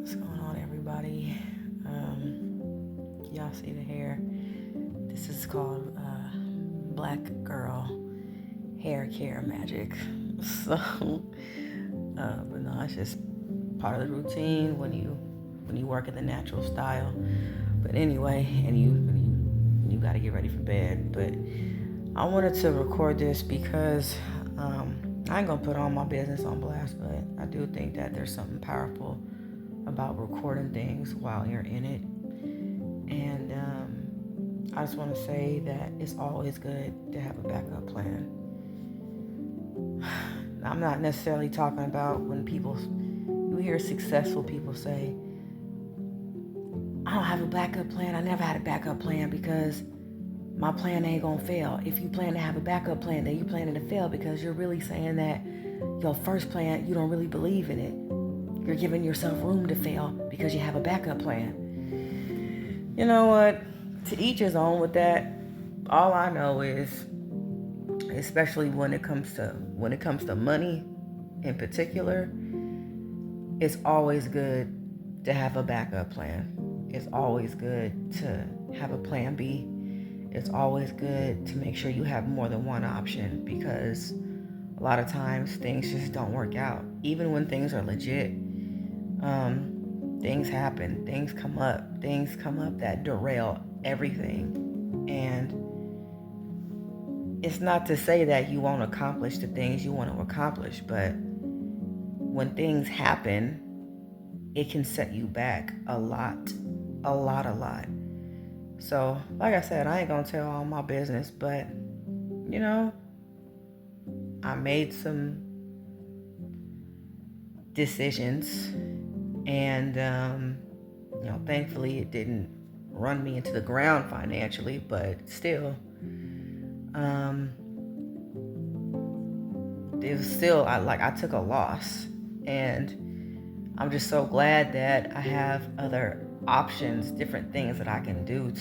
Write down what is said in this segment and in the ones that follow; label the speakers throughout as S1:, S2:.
S1: What's going on, everybody? Y'all see the hair? This is called Black Girl Hair Care Magic. So, but no, it's just part of the routine when you work in the natural style. But anyway, and you got to get ready for bed. But I wanted to record this because I ain't gonna put all my business on blast, but I do think that there's something powerful about recording things while you're in it. And I just want to say that it's always good to have a backup plan. I'm not necessarily talking about when you hear successful people say, I don't have a backup plan. I never had a backup plan because my plan ain't gonna fail. If you plan to have a backup plan, then you're planning to fail because you're really saying that your first plan, you don't really believe in it. You're giving yourself room to fail because you have a backup plan. You know what? To each his own with that. All I know is, especially when it comes to money in particular, it's always good to have a backup plan. It's always good to have a plan B. It's always good to make sure you have more than one option because a lot of times things just don't work out. Even when things are legit, things happen, things come up that derail everything. And it's not to say that you won't accomplish the things you want to accomplish, but when things happen, it can set you back a lot. So, like I said, I ain't gonna tell all my business, but I made some decisions, and thankfully it didn't run me into the ground financially, but still, it was still I took a loss, and I'm just so glad that I have other options, different things that I can do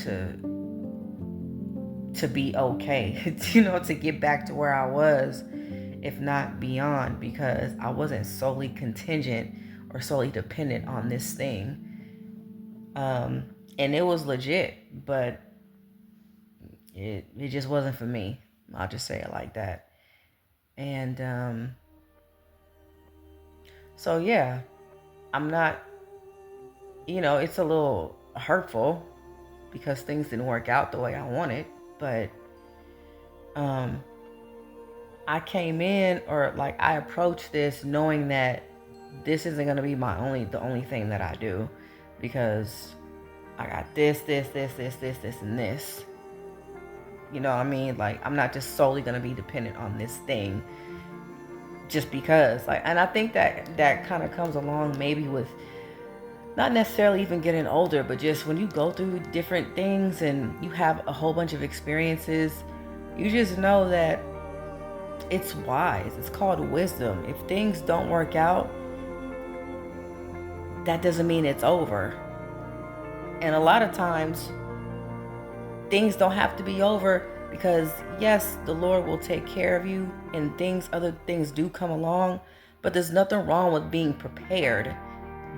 S1: to be okay, to get back to where I was, if not beyond, because I wasn't solely contingent or solely dependent on this thing. And it was legit, but it just wasn't for me. I'll just say it like that. And so yeah, I'm not, it's a little hurtful because things didn't work out the way I wanted, but I came in, or I approached this knowing that this isn't going to be the only thing that I do, because I got this, and this. You know what I mean? I'm not just solely going to be dependent on this thing just because. And I think that kind of comes along maybe with not necessarily even getting older, but just when you go through different things and you have a whole bunch of experiences, you just know that it's wise. It's called wisdom. If things don't work out, that doesn't mean it's over. And a lot of times, things don't have to be over because, yes, the Lord will take care of you and other things do come along, but there's nothing wrong with being prepared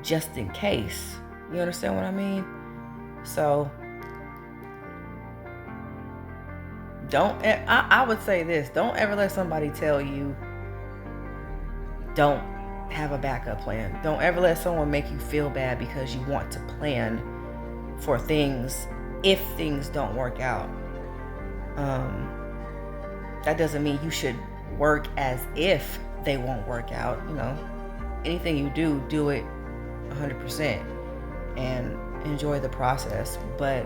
S1: just in case. You understand what I mean? So, I would say this, don't ever let somebody tell you don't have a backup plan. Don't ever let someone make you feel bad because you want to plan for things if things don't work out. That doesn't mean you should work as if they won't work out. Anything you do it 100% and enjoy the process. But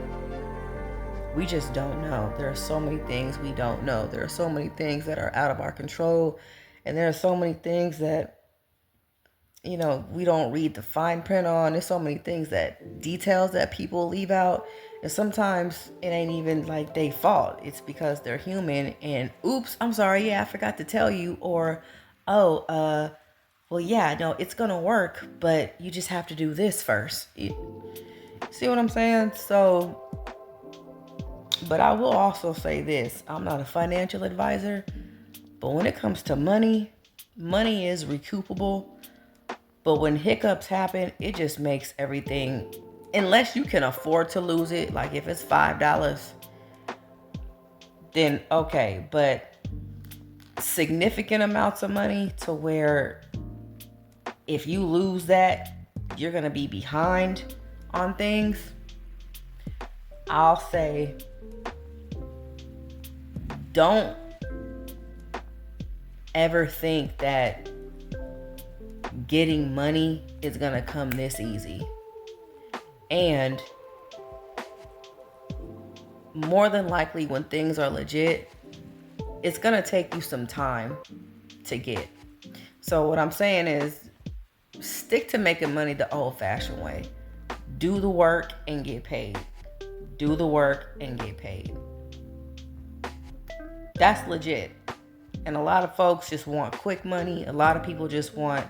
S1: we just don't know. There are so many things we don't know. There are so many things that are out of our control. And there are so many things that, we don't read the fine print on. There's so many details that people leave out. And sometimes it ain't even their fault. It's because they're human and oops, I'm sorry. Yeah, I forgot to tell you. Or, well, yeah, no, it's going to work, but you just have to do this first. See what I'm saying? So, but I will also say this. I'm not a financial advisor, but when it comes to money is recoupable But when hiccups happen, it just makes everything, unless you can afford to lose it, like if it's $5, then okay. But significant amounts of money to where if you lose that, you're going to be behind on things. I'll say, don't ever think that getting money is going to come this easy. And more than likely, when things are legit, it's going to take you some time to get. So what I'm saying is, stick to making money the old-fashioned way. Do the work and get paid. Do the work and get paid. That's legit. And a lot of folks just want quick money. A lot of people just want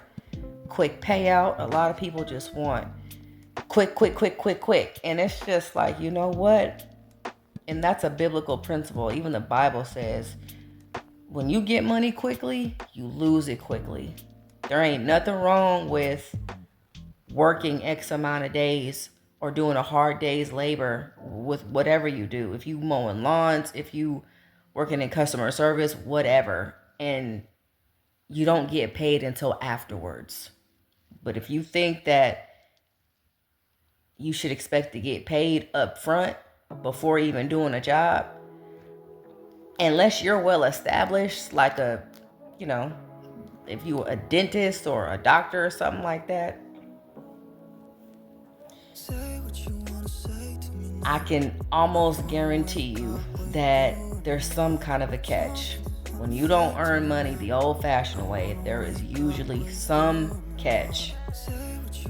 S1: quick payout. A lot of people just want quick. And it's just like, you know what? And that's a biblical principle. Even the Bible says, when you get money quickly, you lose it quickly. There ain't nothing wrong with working X amount of days or doing a hard day's labor with whatever you do. If you mowing lawns, if you working in customer service, whatever, and you don't get paid until afterwards. But if you think that you should expect to get paid up front before even doing a job, unless you're well established, like if you're a dentist or a doctor or something like that, I can almost guarantee you that there's some kind of a catch. When you don't earn money the old-fashioned way, there is usually some catch.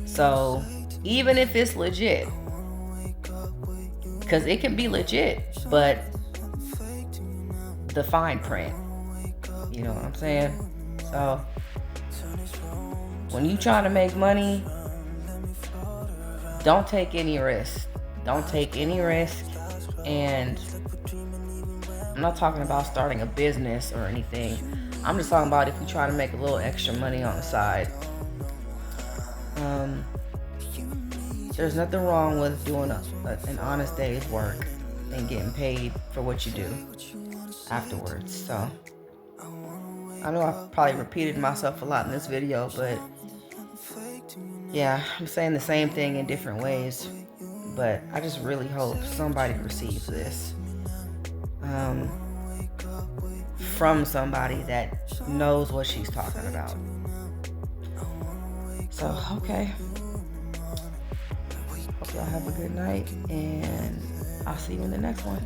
S1: So even if it's legit, because it can be legit, but the fine print, you know what I'm saying? So when you trying to make money, don't take any risk. Don't take any risk. And I'm not talking about starting a business or anything. I'm just talking about if you try to make a little extra money on the side. There's nothing wrong with doing an honest day's work and getting paid for what you do afterwards. So I know I probably repeated myself a lot in this video, but yeah, I'm saying the same thing in different ways. But I just really hope somebody receives this from somebody that knows what she's talking about. So, okay. Hope y'all have a good night, and I'll see you in the next one.